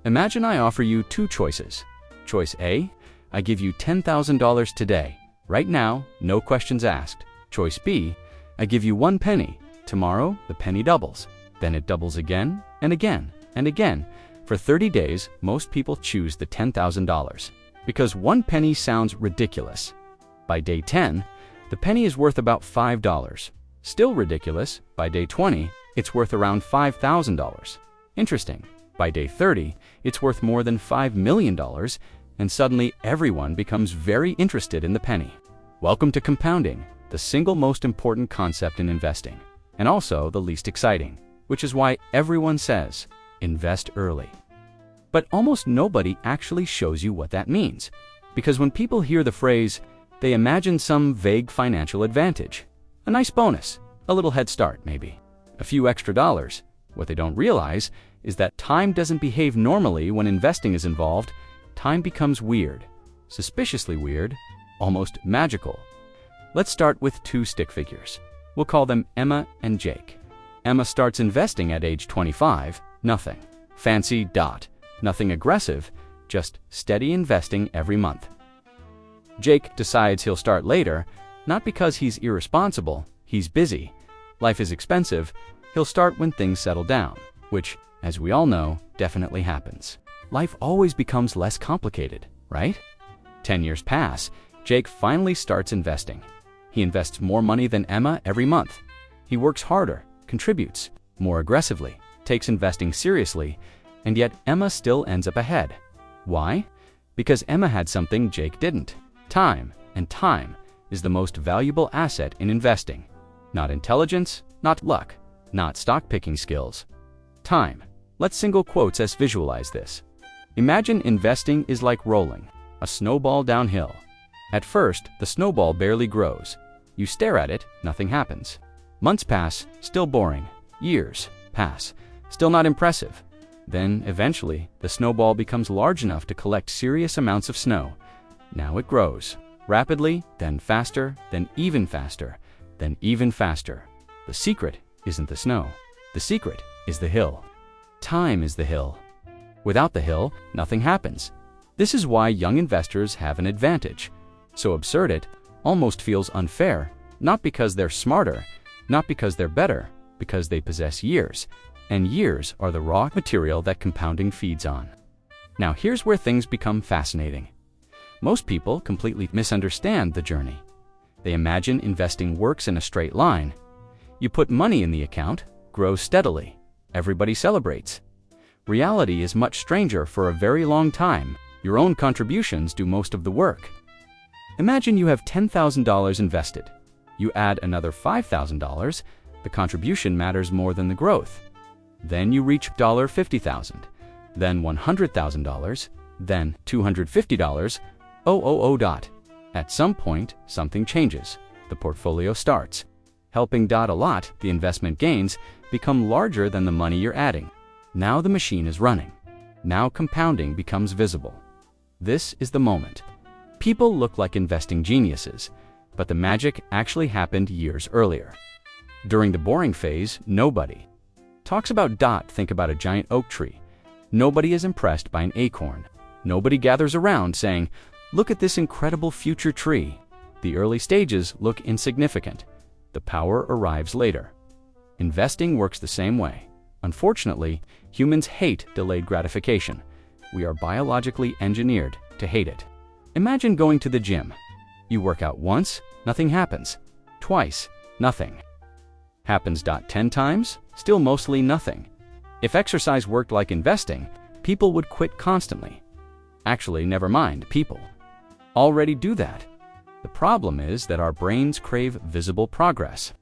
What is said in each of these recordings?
Imagine I offer you two choices. Choice A, I give you $10,000 today, right now, no questions asked. Choice B, I give you 1 penny. Tomorrow, the penny doubles. Then it doubles again and again and again. For 30 days, most people choose the $10,000 because 1 penny sounds ridiculous. By day 10, the penny is worth about $5. Still ridiculous, by day 20, it's worth around $5,000. Interesting, by day 30, it's worth more than $5 million, and suddenly everyone becomes very interested in the penny. Welcome to compounding, the single most important concept in investing, and also the least exciting, which is why everyone says, invest early. But almost nobody actually shows you what that means, because when people hear the phrase, they imagine some vague financial advantage. A nice bonus, a little head start maybe, a few extra dollars. What they don't realize is that time doesn't behave normally when investing is involved. Time becomes weird, suspiciously weird, almost magical. Let's start with two stick figures. We'll call them Emma and Jake. Emma starts investing at age 25, nothing fancy, nothing aggressive, just steady investing every month. Jake decides he'll start later, not because he's irresponsible, he's busy. Life is expensive, he'll start when things settle down, which, as we all know, definitely happens. Life always becomes less complicated, right? 10 years pass, Jake finally starts investing. He invests more money than Emma every month. He works harder, contributes more aggressively, takes investing seriously, and yet Emma still ends up ahead. Why? Because Emma had something Jake didn't. Time, and time is the most valuable asset in investing. Not intelligence, not luck, not stock-picking skills. Time. Let's single quotes as visualize this. Imagine investing is like rolling a snowball downhill. At first, the snowball barely grows. You stare at it, nothing happens. Months pass, still boring. Years pass, still not impressive. Then, eventually, the snowball becomes large enough to collect serious amounts of snow. Now it grows. Rapidly, then faster, then even faster, then even faster. The secret isn't the snow. The secret is the hill. Time is the hill. Without the hill, nothing happens. This is why young investors have an advantage. So absurd it almost feels unfair, not because they're smarter, not because they're better, because they possess years, and years are the raw material that compounding feeds on. Now here's where things become fascinating. Most people completely misunderstand the journey. They imagine investing works in a straight line. You put money in the account, grows steadily. Everybody celebrates. Reality is much stranger. For a very long time, your own contributions do most of the work. Imagine you have $10,000 invested. You add another $5,000, the contribution matters more than the growth. Then you reach $50,000, then $100,000, then $250, At some point, something changes. The portfolio starts helping a lot. The investment gains become larger than the money you're adding. Now the machine is running. Now compounding becomes visible. This is the moment. People look like investing geniuses, but the magic actually happened years earlier. During the boring phase, nobody talks about think about a giant oak tree. Nobody is impressed by an acorn. Nobody gathers around saying, look at this incredible future tree. The early stages look insignificant. The power arrives later. Investing works the same way. Unfortunately, humans hate delayed gratification. We are biologically engineered to hate it. Imagine going to the gym. You work out once, nothing happens. Twice, nothing. Happens 10 times, still mostly nothing. If exercise worked like investing, people would quit constantly. Actually, never mind, people already do that. The problem is that our brains crave visible progress.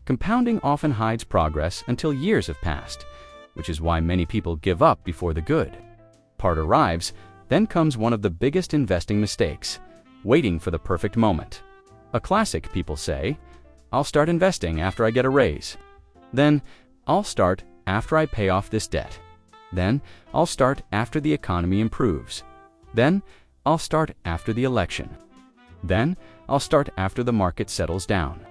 Compounding often hides progress until years have passed, which is why many people give up before the good part arrives. Then comes one of the biggest investing mistakes, waiting for the perfect moment. A classic, people say, I'll start investing after I get a raise. Then, I'll start after I pay off this debt. Then, I'll start after the economy improves. Then, I'll start after the election. Then, I'll start after the market settles down.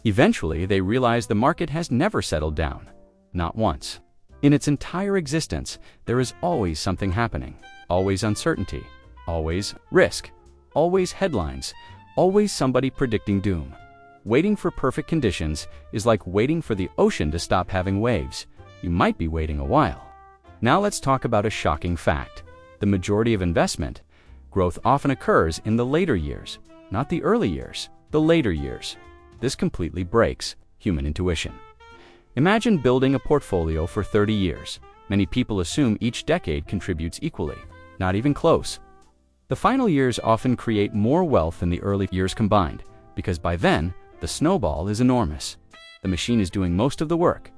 Eventually, they realize the market has never settled down. Not once. In its entire existence, there is always something happening, always uncertainty, always risk, always headlines, always somebody predicting doom. Waiting for perfect conditions is like waiting for the ocean to stop having waves. You might be waiting a while. Now let's talk about a shocking fact. The majority of investment growth often occurs in the later years, not the early years, the later years. This completely breaks human intuition. Imagine building a portfolio for 30 years. Many people assume each decade contributes equally. Not even close. The final years often create more wealth than the early years combined, because by then, the snowball is enormous. The machine is doing most of the work.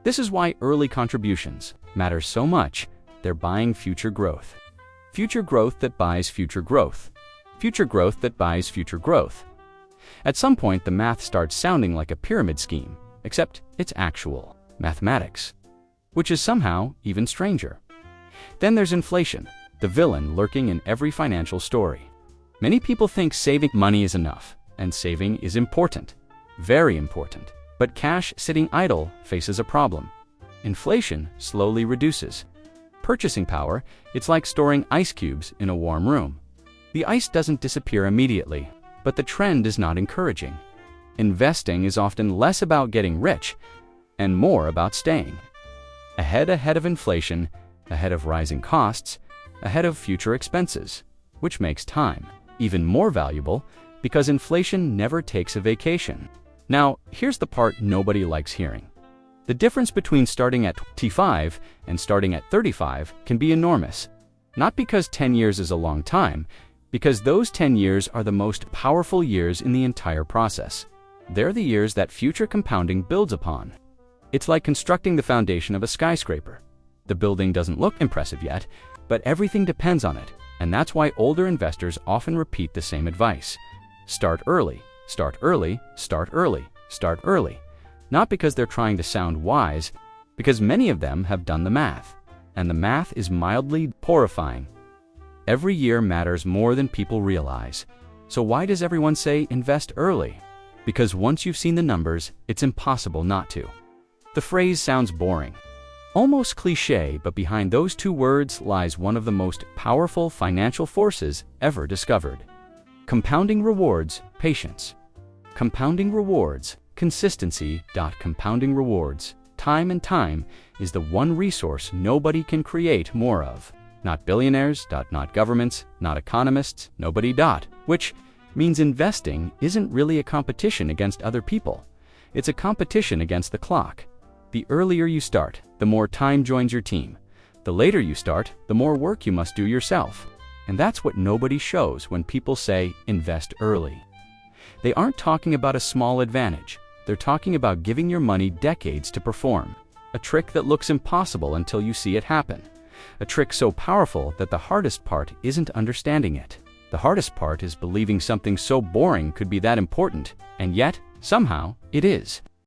This is why early contributions matter so much. They're buying future growth. Future growth that buys future growth. Future growth that buys future growth. At some point, the math starts sounding like a pyramid scheme, except it's actual mathematics, which is somehow even stranger. Then there's inflation, the villain lurking in every financial story. Many people think saving money is enough, and saving is important, very important. But cash sitting idle faces a problem. Inflation slowly reduces purchasing power. It's like storing ice cubes in a warm room. The ice doesn't disappear immediately, but the trend is not encouraging. Investing is often less about getting rich and more about staying ahead of inflation, ahead of rising costs, ahead of future expenses, which makes time even more valuable because inflation never takes a vacation. Now, here's the part nobody likes hearing. The difference between starting at 25 and starting at 35 can be enormous. Not because 10 years is a long time, because those 10 years are the most powerful years in the entire process. They're the years that future compounding builds upon. It's like constructing the foundation of a skyscraper. The building doesn't look impressive yet, but everything depends on it, and that's why older investors often repeat the same advice. Start early, start early, start early, start early. Not because they're trying to sound wise, because many of them have done the math, and the math is mildly horrifying. Every year matters more than people realize. So why does everyone say invest early? Because once you've seen the numbers, it's impossible not to. The phrase sounds boring, almost cliché, but behind those two words lies one of the most powerful financial forces ever discovered. Compounding rewards patience. Compounding rewards consistency. Compounding rewards time and time is the one resource nobody can create more of. Not billionaires. Not governments. Not economists. Nobody. Which means investing isn't really a competition against other people. It's a competition against the clock. The earlier you start, the more time joins your team. The later you start, the more work you must do yourself. And that's what nobody shows when people say invest early. They aren't talking about a small advantage. They're talking about giving your money decades to perform. A trick that looks impossible until you see it happen. A trick so powerful that the hardest part isn't understanding it. The hardest part is believing something so boring could be that important, and yet, somehow, it is.